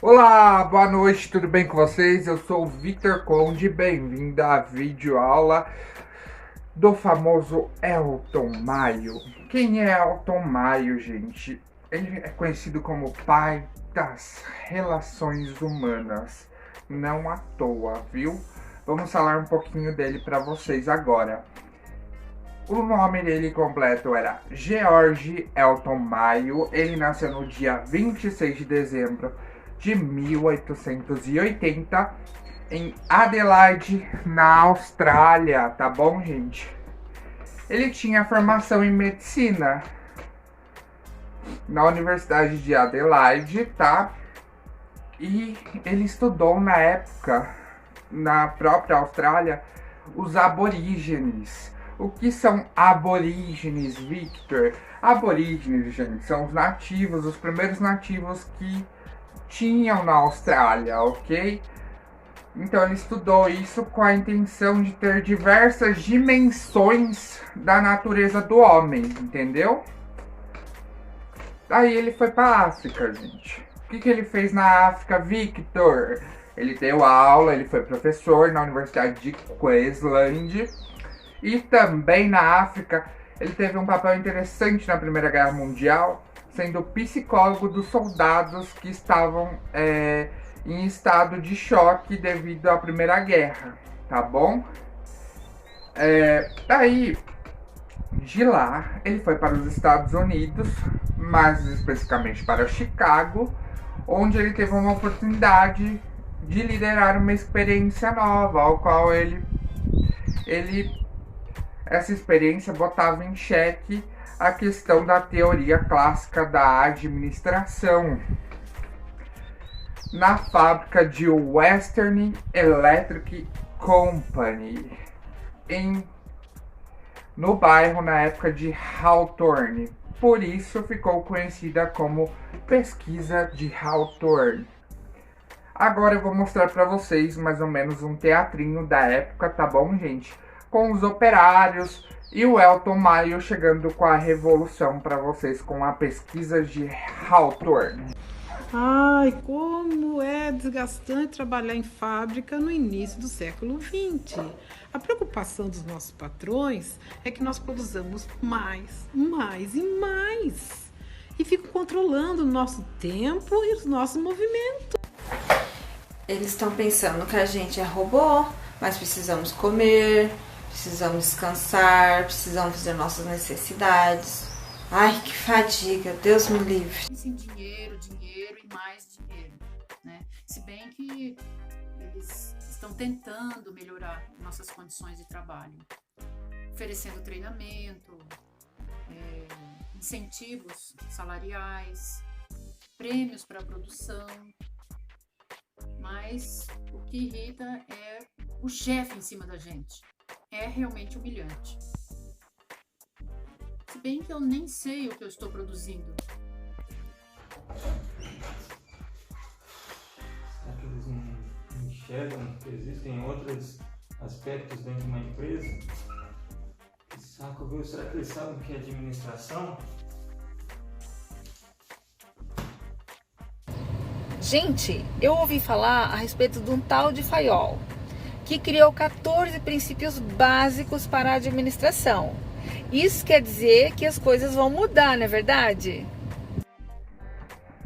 Olá, boa noite, tudo bem com vocês? Eu sou o Victor Conde, bem-vindo à videoaula do famoso Elton Maio. Quem é Elton Maio, gente? Ele é conhecido como pai das relações humanas, não à toa, viu? Vamos falar um pouquinho dele para vocês agora. O nome dele completo era George Elton Maio. Ele nasceu no dia 26 de dezembro de 1880 em Adelaide, na Austrália, tá bom, gente? Ele tinha formação em medicina na Universidade de Adelaide, tá? E ele estudou na época, na própria Austrália, os aborígenes. O que são aborígenes, Victor? Aborígenes, gente, são os nativos, os primeiros nativos que tinham na Austrália, ok? Então ele estudou isso com a intenção de ter diversas dimensões da natureza do homem, entendeu? Aí ele foi para a África, gente. O que ele fez na África, Victor? Ele deu aula, ele foi professor na Universidade de Queensland. E também na África, ele teve um papel interessante na Primeira Guerra Mundial, sendo psicólogo dos soldados que estavam em estado de choque devido à Primeira Guerra, tá bom? Daí, de lá, ele foi para os Estados Unidos, mais especificamente para Chicago, onde ele teve uma oportunidade de liderar uma experiência nova, ao qual essa experiência botava em xeque a questão da teoria clássica da administração na fábrica de Western Electric Company, no bairro na época de Hawthorne. Por isso ficou conhecida como pesquisa de Hawthorne. Agora eu vou mostrar para vocês mais ou menos um teatrinho da época, tá bom, gente? Com os operários e o Elton Maio chegando com a revolução para vocês com a pesquisa de Hawthorne. Ai, como é desgastante trabalhar em fábrica no início do século XX. A preocupação dos nossos patrões é que nós produzamos mais e mais. E ficam controlando o nosso tempo e os nossos movimentos. Eles estão pensando que a gente é robô, mas precisamos comer, precisamos descansar, precisamos fazer nossas necessidades. Ai, que fadiga, Deus me livre. Sim, dinheiro e mais dinheiro, né? Se bem que eles estão tentando melhorar nossas condições de trabalho, oferecendo treinamento, incentivos salariais, prêmios para a produção, mas o que irrita é o chefe em cima da gente. É realmente humilhante. Se bem que eu nem sei o que eu estou produzindo. Será que eles não enxergam que existem outros aspectos dentro de uma empresa? Que saco, viu? Será que eles sabem o que é administração? Gente, eu ouvi falar a respeito de um tal de Fayol, que criou 14 princípios básicos para a administração. Isso quer dizer que as coisas vão mudar, não é verdade?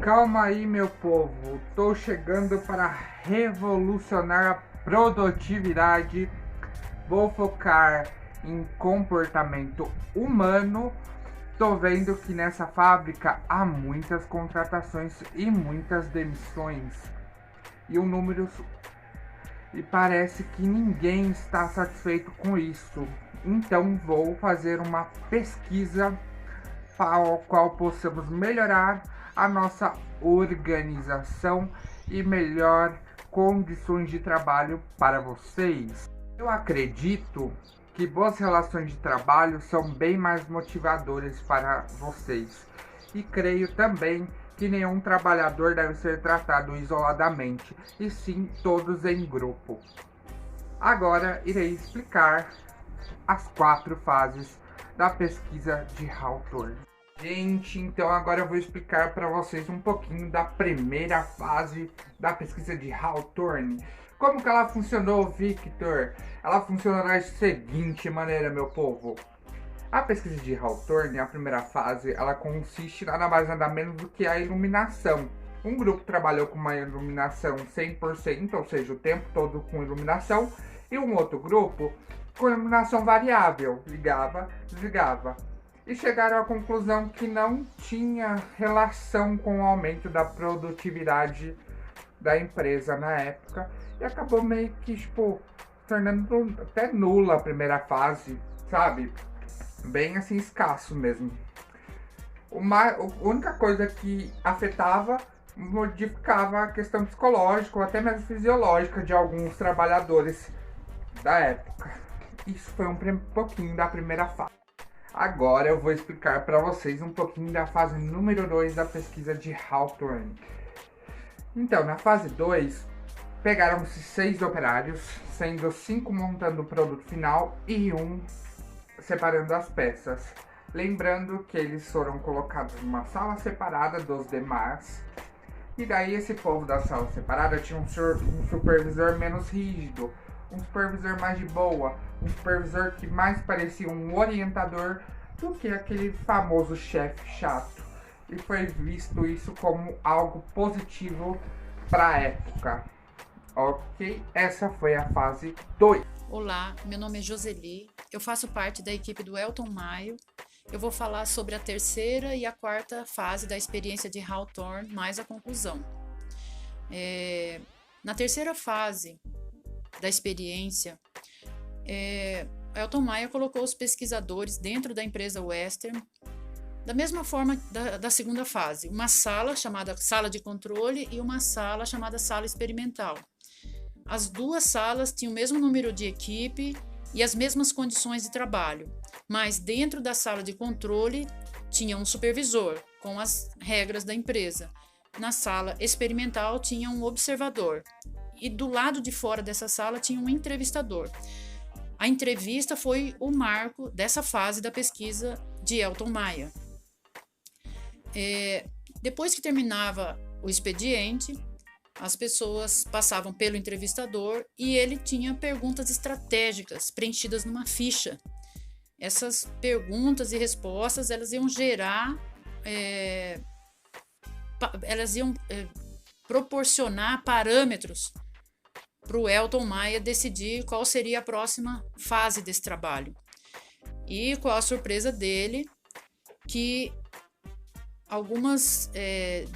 Calma aí, meu povo. Tô chegando para revolucionar a produtividade. Vou focar em comportamento humano. Tô vendo que nessa fábrica há muitas contratações e muitas demissões. E parece que ninguém está satisfeito com isso. Então vou fazer uma pesquisa para a qual possamos melhorar a nossa organização e melhor condições de trabalho para vocês. Eu acredito que boas relações de trabalho são bem mais motivadoras para vocês. E creio também que nenhum trabalhador deve ser tratado isoladamente, e sim todos em grupo. Agora irei explicar as 4 fases da pesquisa de Hawthorne. Gente, então agora eu vou explicar para vocês um pouquinho da primeira fase da pesquisa de Hawthorne. Como que ela funcionou, Victor? Ela funcionou da seguinte maneira, meu povo. A pesquisa de Hawthorne, a primeira fase, ela consiste nada mais nada menos do que a iluminação. Um grupo trabalhou com uma iluminação 100%, ou seja, o tempo todo com iluminação, e um outro grupo com iluminação variável, ligava, desligava. E chegaram à conclusão que não tinha relação com o aumento da produtividade da empresa na época. E acabou meio que, tipo, tornando até nula a primeira fase, sabe? Bem assim, escasso mesmo. A única coisa que afetava, modificava a questão psicológica ou até mesmo fisiológica de alguns trabalhadores da época. Isso foi um pouquinho da primeira fase. Agora eu vou explicar para vocês um pouquinho da fase número 2 da pesquisa de Hawthorne. Então, na fase 2, pegaram-se 6 operários, sendo 5 montando o produto final e 1 separando as peças. Lembrando que eles foram colocados numa sala separada dos demais. E daí esse povo da sala separada tinha um supervisor menos rígido, um supervisor mais de boa, um supervisor que mais parecia um orientador do que aquele famoso chefe chato. E foi visto isso como algo positivo para a época. Ok, essa foi a fase 2. Olá, meu nome é Joseli, eu faço parte da equipe do Elton Maio. Eu vou falar sobre a terceira e a quarta fase da experiência de Hawthorne, mais a conclusão. Na terceira fase da experiência, Elton Maio colocou os pesquisadores dentro da empresa Western, da mesma forma da segunda fase, uma sala chamada sala de controle e uma sala chamada sala experimental. As duas salas tinham o mesmo número de equipe e as mesmas condições de trabalho, mas dentro da sala de controle tinha um supervisor com as regras da empresa. Na sala experimental tinha um observador e do lado de fora dessa sala tinha um entrevistador. A entrevista foi o marco dessa fase da pesquisa de Elton Maio. Depois que terminava o expediente, as pessoas passavam pelo entrevistador e ele tinha perguntas estratégicas preenchidas numa ficha. Essas perguntas e respostas, elas iam gerar, proporcionar parâmetros para o Elton Maio decidir qual seria a próxima fase desse trabalho. E qual a surpresa dele, que algumas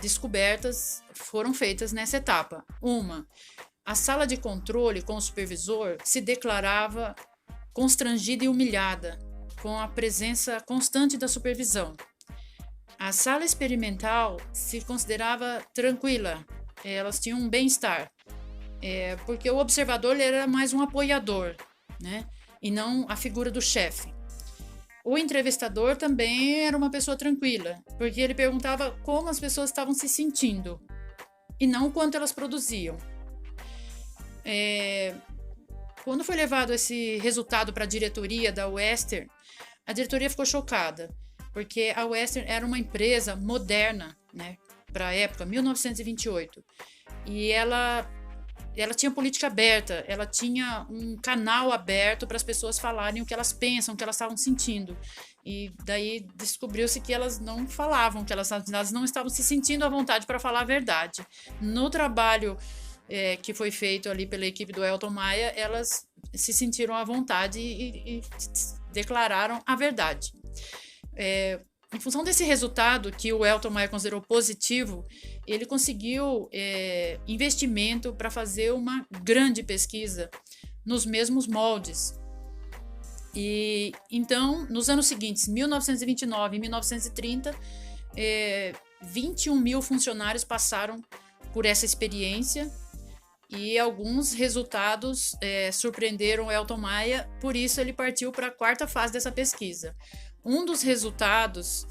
descobertas foram feitas nessa etapa. A sala de controle com o supervisor se declarava constrangida e humilhada com a presença constante da supervisão. A sala experimental se considerava tranquila, elas tinham um bem-estar, porque o observador ele era mais um apoiador, né? E não a figura do chefe. O entrevistador também era uma pessoa tranquila, porque ele perguntava como as pessoas estavam se sentindo e não o quanto elas produziam. Quando foi levado esse resultado para a diretoria da Western, a diretoria ficou chocada, porque a Western era uma empresa moderna, né, para a época, 1928, e ela tinha política aberta, ela tinha um canal aberto para as pessoas falarem o que elas pensam, o que elas estavam sentindo. E daí descobriu-se que elas não falavam, que elas não estavam se sentindo à vontade para falar a verdade. No trabalho que foi feito ali pela equipe do Elton Maio, elas se sentiram à vontade e declararam a verdade. Em função desse resultado que o Elton Maio considerou positivo, ele conseguiu investimento para fazer uma grande pesquisa nos mesmos moldes. E então, nos anos seguintes, 1929 e 1930, 21 mil funcionários passaram por essa experiência e alguns resultados surpreenderam o Elton Maio, por isso ele partiu para a quarta fase dessa pesquisa. Um dos resultados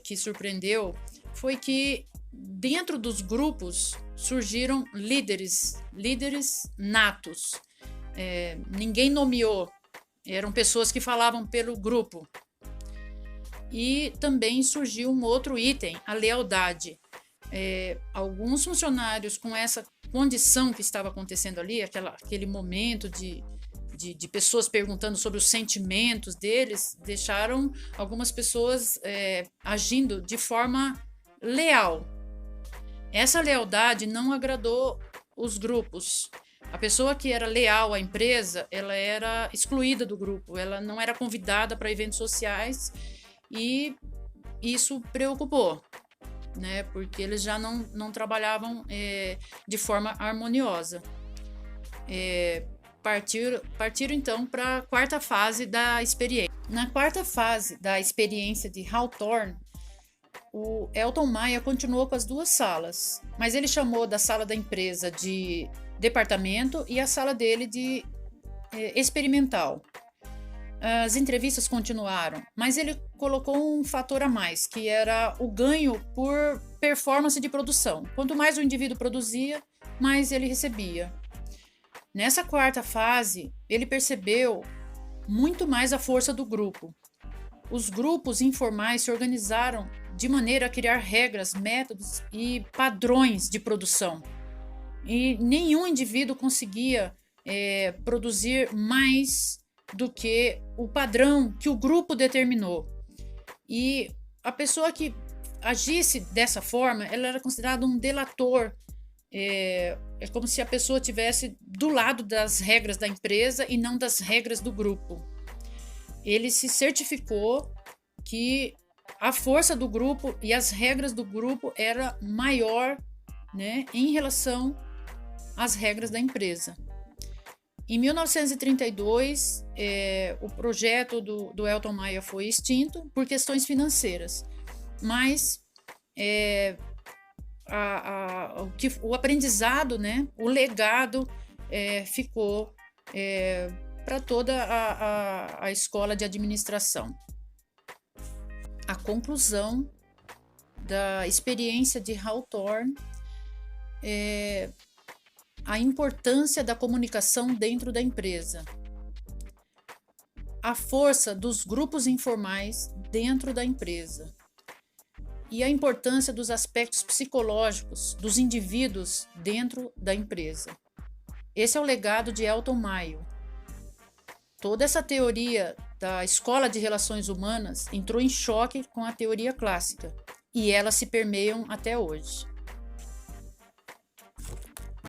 que surpreendeu foi que dentro dos grupos surgiram líderes natos. Ninguém nomeou, eram pessoas que falavam pelo grupo. E também surgiu um outro item, a lealdade. Alguns funcionários com essa condição que estava acontecendo ali, aquele momento de pessoas perguntando sobre os sentimentos deles, deixaram algumas pessoas agindo de forma leal. Essa lealdade não agradou os grupos. A pessoa que era leal à empresa, ela era excluída do grupo, ela não era convidada para eventos sociais e isso preocupou, né? Porque eles já não trabalhavam de forma harmoniosa. Partiram então para a quarta fase da experiência. Na quarta fase da experiência de Hawthorne, o Elton Maia continuou com as duas salas, mas ele chamou da sala da empresa de departamento e a sala dele de experimental. As entrevistas continuaram, mas ele colocou um fator a mais, que era o ganho por performance de produção. Quanto mais o indivíduo produzia, mais ele recebia. Nessa quarta fase, ele percebeu muito mais a força do grupo. Os grupos informais se organizaram de maneira a criar regras, métodos e padrões de produção. E nenhum indivíduo conseguia produzir mais do que o padrão que o grupo determinou. E a pessoa que agisse dessa forma, ela era considerada um delator. É como se a pessoa estivesse do lado das regras da empresa e não das regras do grupo. Ele se certificou que a força do grupo e as regras do grupo era maior, né, em relação às regras da empresa. Em 1932, o projeto do Elton Maia foi extinto por questões financeiras, mas o aprendizado, né, o legado ficou para toda a escola de administração. A conclusão da experiência de Hawthorne é a importância da comunicação dentro da empresa, a força dos grupos informais dentro da empresa e a importância dos aspectos psicológicos dos indivíduos dentro da empresa. Esse é o legado de Elton Maia. Toda essa teoria da Escola de Relações Humanas entrou em choque com a teoria clássica e elas se permeiam até hoje.